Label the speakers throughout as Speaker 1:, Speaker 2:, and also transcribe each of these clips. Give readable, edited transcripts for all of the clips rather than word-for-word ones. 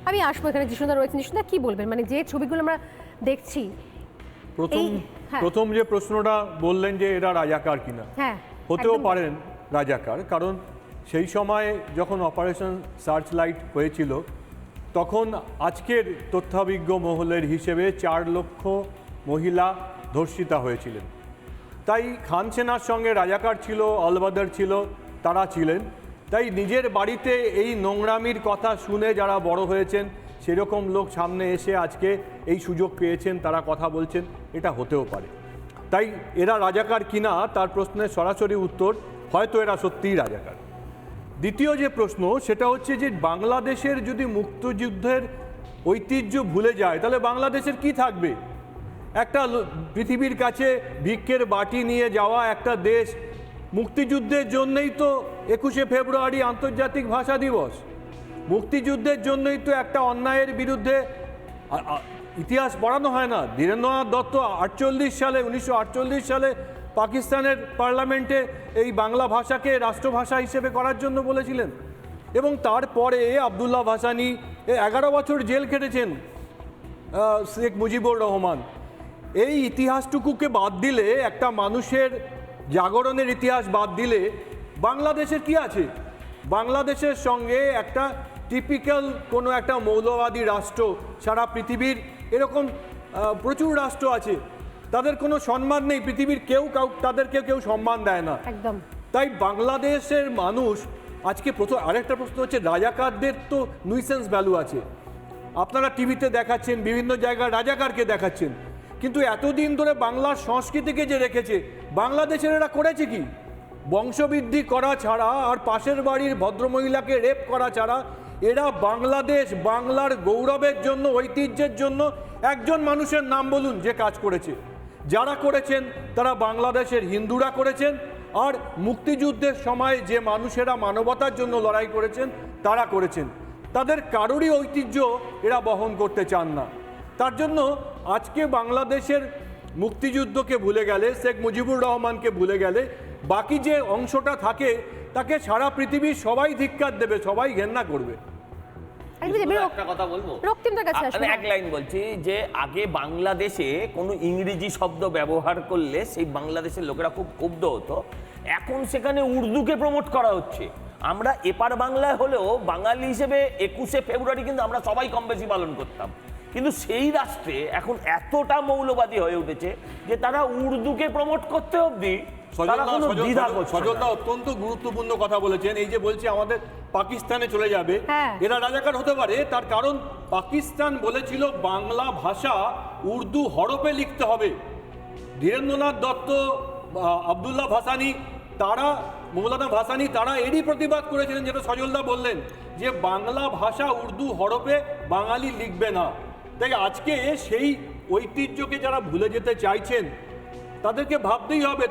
Speaker 1: আমি আসবো এখানে। যিশুদা রয়েছেন, যিশুদা কি বলবেন, মানে যে ছবিগুলো আমরা দেখছি?
Speaker 2: প্রথম যে প্রশ্নটা বললেন যে এরা রাজাকার কিনা,
Speaker 1: হ্যাঁ,
Speaker 2: হতেও পারেন রাজাকার, কারণ সেই সময় যখন অপারেশন সার্চ লাইট হয়েছিল তখন আজকের তথ্যাভিজ্ঞ মহলের হিসেবে 4 লক্ষ মহিলা ধর্ষিতা হয়েছিলেন। তাই খান সেনার সঙ্গে রাজাকার ছিল, অলবাদার ছিল, তারা ছিলেন। তাই নিজের বাড়িতে এই নোংরামির কথা শুনে যারা বড় হয়েছেন সেরকম লোক সামনে এসে আজকে এই সুযোগ পেয়েছেন, তারা কথা বলছেন, এটা হতেও পারে। তাই এরা রাজাকার কিনা তার প্রশ্নের সরাসরি উত্তর, হয়তো এরা সত্যিই রাজাকার। দ্বিতীয় যে প্রশ্ন সেটা হচ্ছে যে বাংলাদেশের যদি মুক্তিযুদ্ধের ঐতিহ্য ভুলে যায় তাহলে বাংলাদেশের কি থাকবে? একটা পৃথিবীর কাছে ভিক্ষের বাটি নিয়ে যাওয়া একটা দেশ, মুক্তিযুদ্ধের জন্যই তো 21শে ফেব্রুয়ারি আন্তর্জাতিক ভাষা দিবস, মুক্তিযুদ্ধের জন্যই তো একটা অন্যায়ের বিরুদ্ধে ইতিহাস পড়ানো হয় না। ধীরেন্দ্রনাথ দত্ত 1948 সালে পাকিস্তানের পার্লামেন্টে এই বাংলা ভাষাকে রাষ্ট্রভাষা হিসেবে করার জন্য বলেছিলেন, এবং তারপরে আবদুল্লাহ ভাসানী 11 বছর জেল খেটেছেন, শেখ মুজিবুর রহমান। এই ইতিহাসটুকুকে বাদ দিলে, একটা মানুষের জাগরণের ইতিহাস বাদ দিলে বাংলাদেশের কি আছে? বাংলাদেশের সঙ্গে একটা টিপিক্যাল কোনো একটা মৌলবাদী রাষ্ট্র, সারা পৃথিবীর এরকম প্রচুর রাষ্ট্র আছে, তাদের কোনো সম্মান নেই, পৃথিবীর তাদেরকে কেউ সম্মান দেয় না।
Speaker 1: একদম।
Speaker 2: তাই বাংলাদেশের মানুষ আজকে আরেকটা প্রশ্ন হচ্ছে, রাজাকারদের তো নুইসেন্স ভ্যালু আছে, আপনারা টিভিতে দেখাচ্ছেন, বিভিন্ন জায়গায় রাজাকারকে দেখাচ্ছেন, কিন্তু এতদিন ধরে বাংলার সংস্কৃতিকে যে রেখেছে, বাংলাদেশের এরা করেছে কি? বংশবৃদ্ধি করা ছাড়া আর পাশের বাড়ির ভদ্রমহিলাকে রেপ করা ছাড়া এরা বাংলাদেশ, বাংলার গৌরবের জন্য, ঐতিহ্যের জন্য একজন মানুষের নাম বলুন যে কাজ করেছে। যারা করেছেন তারা বাংলাদেশের হিন্দুরা করেছেন, আর মুক্তিযুদ্ধের সময় যে মানুষেরা মানবতার জন্য লড়াই করেছেন তারা করেছেন। তাদের কারোরই ঐতিহ্য এরা বহন করতে চান না। তার জন্য আজকে বাংলাদেশের মুক্তিযুদ্ধকে ভুলে গেলে, শেখ মুজিবুর রহমানকে ভুলে গেলে, বাকি যে অংশটা থাকে তাকে সারা পৃথিবীর সবাই ধিক্কার দেবে, সবাই ঘেন্না করবে।
Speaker 3: একটা কথা বলবো,
Speaker 1: আমি
Speaker 3: এক লাইন বলছি যে আগে বাংলাদেশে কোনো ইংরেজি শব্দ ব্যবহার করলে সেই বাংলাদেশের লোকেরা খুব ক্ষুব্ধ হতো, এখন সেখানে উর্দুকে প্রমোট করা হচ্ছে। আমরা এপার বাংলায় হলেও বাঙালি হিসেবে 21শে ফেব্রুয়ারি কিন্তু আমরা সবাই কম বেশি পালন করতাম, কিন্তু সেই রাষ্ট্রে এখন এতটা মৌলবাদী হয়ে উঠেছে যে তারা উর্দুকে প্রমোট করতে অবধি
Speaker 2: সজলদা অত্যন্ত গুরুত্বপূর্ণ কথা বলেছেন। এই যে বলছে আমাদের পাকিস্তানে চলে যাবে, এরা রাজাকার হতে পারে, তার কারণ পাকিস্তান বলেছিল বাংলা ভাষা উর্দু হরফে লিখতে হবে। ধীরেন্দ্রনাথ দত্ত, আবদুল্লাহ ভাসানী, মৌলানা ভাসানী, তারা এরই প্রতিবাদ করেছিলেন, যেটা সজলদা বললেন, যে বাংলা ভাষা উর্দু হরফে বাঙালি লিখবে না। তাই আজকে সেই ঐতিহ্যকে যারা ভুলে যেতে চাইছেন তাদেরকে ভাবতেই হবে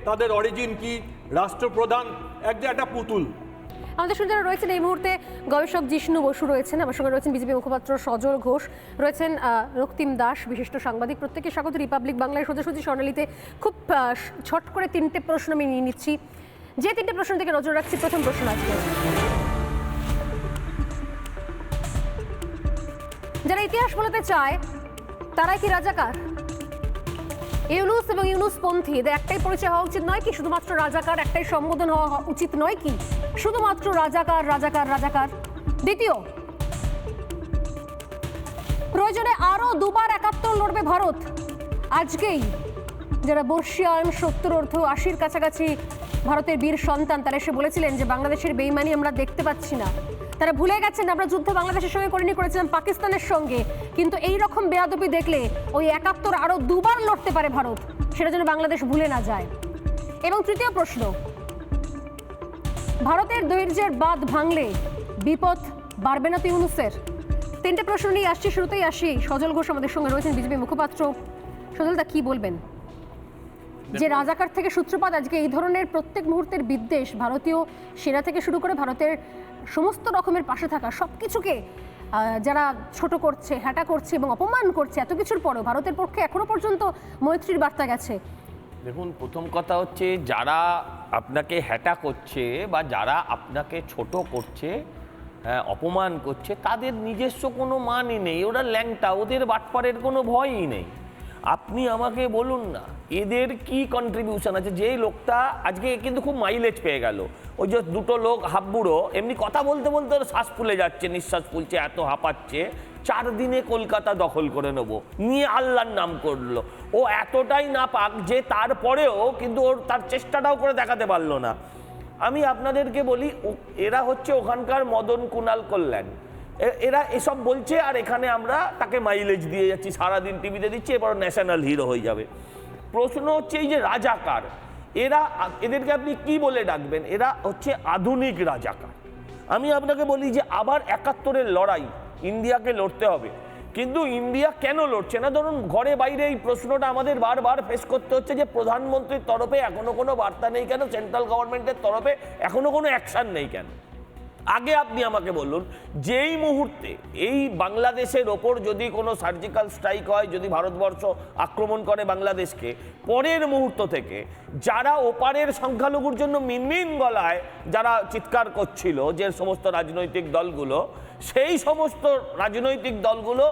Speaker 2: তাদের অরিজিন কি। রাষ্ট্রপ্রধান একটা পুতুল।
Speaker 1: আমাদের সঙ্গে যারা রয়েছেন এই মুহূর্তে, গবেষক জিষ্ণু বসু রয়েছেন, আমার সঙ্গে রয়েছেন বিজেপি মুখপাত্র সজল ঘোষ, রয়েছেন রক্তিম দাস, বিশিষ্ট সাংবাদিক। প্রত্যেকে স্বাগত রিপাবলিক বাংলায় সোজাসুজি স্বর্ণালীতে। খুব ছট করে 3টে প্রশ্ন আমি নিয়ে নিচ্ছি, যে 3টে প্রশ্ন থেকে নজর রাখছি। প্রথম প্রশ্ন আজকে, যারা ইতিহাস বলতে চায় তারাই কি রাজাকার? ইউনুস এবং ইউনুসপন্থী এদের একটাই পরিচয় হওয়া উচিত নয় কি? শুধুমাত্র রাজাকার একটাই সম্বোধন হওয়া উচিত নয় কি? শুধুমাত্র রাজাকার রাজাকার রাজাকার। দ্বিতীয়, প্রয়োজনে আরো 2বার 71 লড়বে ভারত। আজকেই যারা বর্ষিয়ান 70-80 কাছাকাছি ভারতের বীর সন্তান, তারা এসে বলেছিলেন যে বাংলাদেশের বেইমানি আমরা দেখতে পাচ্ছি না। তারা ভুলে গেছেন আমরা যুদ্ধ বাংলাদেশের সঙ্গে করেছিলাম পাকিস্তানের সঙ্গে, কিন্তু এই রকম বেয়াদবি দেখলে ওই 71 আরো 2বার লড়তে পারে ভারত, সেটা যেন বাংলাদেশ ভুলে না যায়। এবং তৃতীয় প্রশ্ন, ভারতের ধৈর্যের বাঁধ ভাঙলে বিপদ বাড়বে না তো ইউনুসের? 3টে প্রশ্ন নিয়ে আসছি, শুরুতেই আসি। সজল ঘোষ আমাদের সঙ্গে রয়েছেন, বিজেপি মুখপাত্র। সজলদা, কি বলবেন যে রাজাকার থেকে সূত্রপাত আজকে এই ধরনের প্রত্যেক মুহূর্তের বিদ্বেষ, ভারতীয় সেনা থেকে শুরু করে ভারতের সমস্ত রকমের পাশে থাকা সবকিছুকে যারা ছোট করছে, হ্যাটা করছে এবং অপমান করছে, এত কিছুর পরেও ভারতের পক্ষে এখনো পর্যন্ত মৈত্রীর বার্তা গেছে?
Speaker 3: দেখুন, প্রথম কথা হচ্ছে যারা আপনাকে হ্যাটা করছে বা যারা আপনাকে ছোট করছে, অপমান করছে, তাদের নিজস্ব কোনো মানই নেই, ওরা ল্যাংটা, ওদের বাটপারের কোনো ভয়ই নেই। আপনি আমাকে বলুন না এদের কি কন্ট্রিবিউশন আছে? যে লোকটা আজকে কিন্তু খুব মাইলেজ পেয়ে গেল, ওই যে দুটো লোক হাফবুড়ো এমনি কথা বলতে বলতে ওর শ্বাস ফুলে যাচ্ছে, নিঃশ্বাস ফুলছে, এত হাঁপাচ্ছে, 4 দিনে কলকাতা দখল করে নেব নিয়ে আল্লাহর নাম করলো। ও এতটাই না পাক যে তারপরেও কিন্তু ওর তার চেষ্টাটাও করে দেখাতে পারলো না। আমি আপনাদেরকে বলি এরা হচ্ছে ওখানকার মদন কুণাল কল্যাণ, এরা এসব বলছে আর এখানে আমরা তাকে মাইলেজ দিয়ে যাচ্ছি, সারাদিন টিভিতে দিচ্ছি, এবার ন্যাশনাল হিরো হয়ে যাবে। প্রশ্ন হচ্ছে এই যে রাজাকার, এদেরকে আপনি কি বলে ডাকবেন? এরা হচ্ছে আধুনিক রাজাকার। আমি আপনাকে বলি যে আবার 71-এর লড়াই ইন্ডিয়াকে লড়তে হবে, কিন্তু ইন্ডিয়া কেন লড়ছে না? ধরুন ঘরে বাইরে এই প্রশ্নটা আমাদের বারবার ফেস করতে হচ্ছে যে প্রধানমন্ত্রীর তরফে এখনো কোনো বার্তা নেই কেন, সেন্ট্রাল গভর্নমেন্টের তরফে এখনো কোনো অ্যাকশন নেই কেন? আগে আপনি আমাকে বলুন, যেই মুহূর্তে এই বাংলাদেশের ওপর যদি কোনো সার্জিক্যাল স্ট্রাইক হয়, যদি ভারতবর্ষ আক্রমণ করে বাংলাদেশকে, পরের মুহূর্ত থেকে যারা ওপারের সংখ্যালঘুর জন্য মিনমিন গলায় যারা চিৎকার করছিল, যে সমস্ত রাজনৈতিক দলগুলো, সেই সমস্ত রাজনৈতিক দলগুলো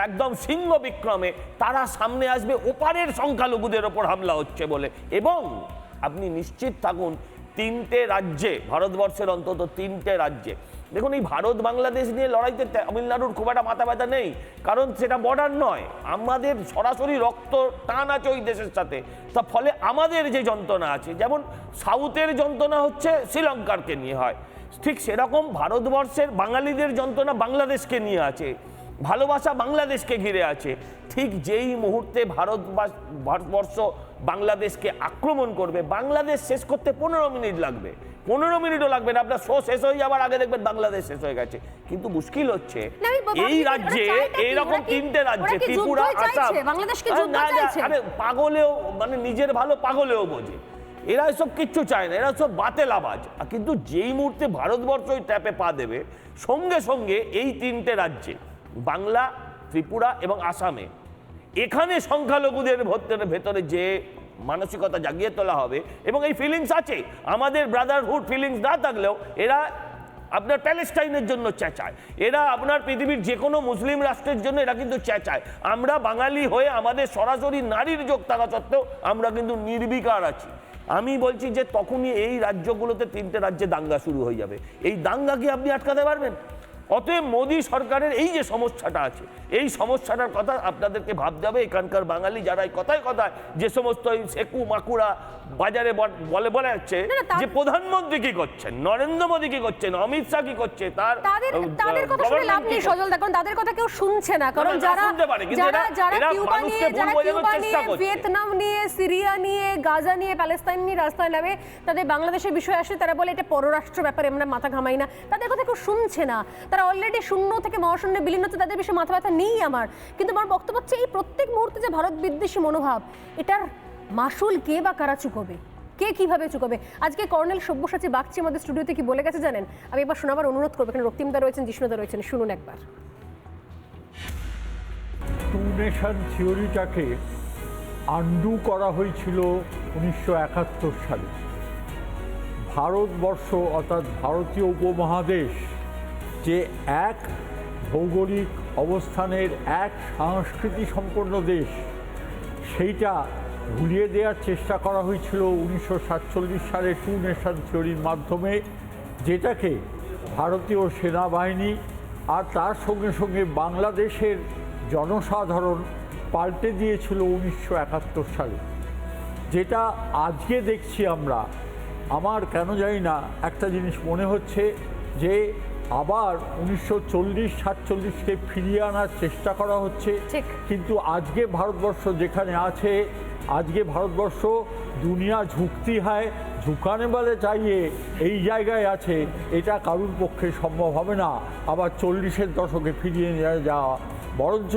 Speaker 3: একদম সিংহ বিক্রমে তারা সামনে আসবে ওপারের সংখ্যালঘুদের ওপর হামলা হচ্ছে বলে। এবং আপনি নিশ্চিত থাকুন 3টে রাজ্যে, ভারতবর্ষের অন্তত 3টে রাজ্যে, দেখুন এই ভারত বাংলাদেশ নিয়ে লড়াইতে তামিলনাড়ুর খুব একটা মাথা ব্যথা নেই, কারণ সেটা বর্ডার নয়, আমাদের সরাসরি রক্ত টান আছে ওই দেশের সাথে। তা ফলে আমাদের যে যন্ত্রণা আছে, যেমন সাউথের যন্ত্রণা হচ্ছে শ্রীলঙ্কারকে নিয়ে হয়, ঠিক সেরকম ভারতবর্ষের বাঙালিদের যন্ত্রণা বাংলাদেশকে নিয়ে আছে, ভালোবাসা বাংলাদেশকে ঘিরে আছে। ঠিক যেই মুহূর্তে ভারতবর্ষ বাংলাদেশকে আক্রমণ করবে, বাংলাদেশ শেষ করতে 15 মিনিট লাগবে, 15 মিনিটও লাগবে না, আপনার শো শেষ হয়ে যাবার আগে দেখবেন বাংলাদেশ শেষ হয়ে গেছে। কিন্তু মুশকিল হচ্ছে এই রাজ্যে এইরকম 3টে রাজ্যে, ত্রিপুরা, আসাম, আরে পাগলেও মানে নিজের ভালো পাগলেও বোঝে, এরা এসব কিচ্ছু চায় না, এরা সব বাতেল আওয়াজ। কিন্তু যেই মুহূর্তে ভারতবর্ষ ওই ট্যাপে পা দেবে, সঙ্গে সঙ্গে এই 3টে রাজ্যে, বাংলা, ত্রিপুরা এবং আসামে, এখানে সংখ্যালঘুদের ভেতরে যে মানসিকতা জাগিয়ে তোলা হবে, এবং এই ফিলিংস আছে, আমাদের ব্রাদারহুড ফিলিংস না থাকলেও এরা আপনার প্যালেস্টাইনের জন্য চেঁচায়, এরা আপনার পৃথিবীর যে কোনো মুসলিম রাষ্ট্রের জন্য এরা কিন্তু চেঁচায়। আমরা বাঙালি হয়ে আমাদের সরাসরি নারীর যোগ থাকা সত্ত্বেও আমরা কিন্তু নির্বিকার আছি। আমি বলছি যে তখনই এই রাজ্যগুলোতে 3টে রাজ্যে দাঙ্গা শুরু হয়ে যাবে। এই দাঙ্গা কি আপনি আটকাতে পারবেন? অতএব মোদী সরকারের এই যে সমস্যাটা আছে, এই সমস্যাটার কথা আপনাদেরকে ভাবতে হবে। এখানকার বাঙালি যারা কথায় কথায় যে সমস্ত সেকু মাকুড়া বাজারে বলে যাচ্ছে যে প্রধানমন্ত্রী কি করছেন, নরেন্দ্র মোদী কি করছেন, অমিত শাহ কি করছে,
Speaker 1: তাদের কথা শুনে লাভ নেই সজল দা, কারণ তাদের কথা কেউ শুনছে না। কারণ যারা কিউবা নিয়ে, ভিয়েতনাম নিয়ে, সিরিয়া নিয়ে, গাজা নিয়ে, প্যালেস্তাইন নিয়ে রাস্তায় নামে, তাদের বাংলাদেশের বিষয় আসে, তারা বলে এটা পররাষ্ট্র ব্যাপারে আমরা মাথা ঘামাই না। তাদের কথা কেউ শুনছে না, তারা অলরেডি শূন্য থেকে মহাশূন্যে বিলীন হচ্ছে, তাদের বিষয়ে মাথা ব্যথা নেই আমার। কিন্তু আমার বক্তব্য হচ্ছে এই প্রত্যেক মুহূর্তে যে ভারত বিদ্বেষী মনোভাব, এটার মাসুল কে বা কারা চুকোবে, কে কিভাবে চুকোবে? আজকে কর্নেল সব্যসাচী বাগচি আমাদের স্টুডিওতে কি বলে গেছে জানেন? আমি একবার শোনাবার অনুরোধ করবো, এখানে রক্তিমদা রয়েছেন, জিষ্ণুদা রয়েছেন, শুনুন একবার।
Speaker 4: টু নেশন থিওরিটাকে আন্ডু করা হয়েছিল 1971 সালে। ভারতবর্ষ অর্থাৎ ভারতীয় উপমহাদেশ যে এক ভৌগোলিক অবস্থানের এক সংস্কৃতি সম্পন্ন দেশ, সেইটা ভুলিয়ে দেওয়ার চেষ্টা করা হয়েছিল 1947 সালে টু নেশন থিওরির মাধ্যমে, যেটাকে ভারতীয় সেনাবাহিনী আর তার সঙ্গে সঙ্গে বাংলাদেশের জনসাধারণ পাল্টে দিয়েছিল 1971 সালে। যেটা আজকে দেখছি আমরা, আমার কেন জানি না একটা জিনিস মনে হচ্ছে যে আবার 1940-47কে ফিরিয়ে আনার চেষ্টা করা হচ্ছে। কিন্তু আজকে ভারতবর্ষ যেখানে আছে, আজকে ভারতবর্ষ দুনিয়া ঝুঁকতি হয় ঝুঁকানে বলে চাইয়ে এই জায়গায় আছে, এটা কারুর পক্ষে সম্ভব হবে না আবার 40-এর দশকে ফিরিয়ে নিয়ে যাওয়া। বরঞ্চ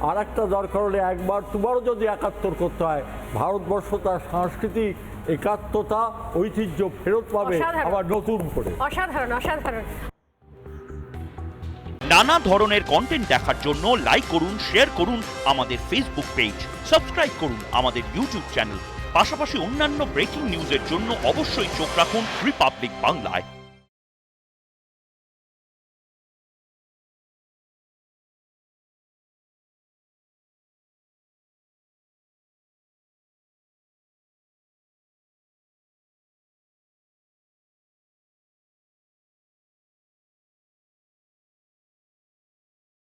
Speaker 4: আর একটা দরকার হলে একবার দুবারও যদি 71 করতে হয়, ভারতবর্ষ তার সাংস্কৃতিক একাত্মতা ঐতিহ্য ফেরত পাবে আবার নতুন করে।
Speaker 1: অসাধারণ, অসাধারণ।
Speaker 5: নানা ধরনের কন্টেন্ট দেখার জন্য লাইক করুন, শেয়ার করুন আমাদের ফেসবুক পেজ, সাবস্ক্রাইব করুন আমাদের ইউটিউব চ্যানেল। পাশাপাশি অন্যান্য ব্রেকিং নিউজের জন্য অবশ্যই চোখ রাখুন রিপাবলিক বাংলায়।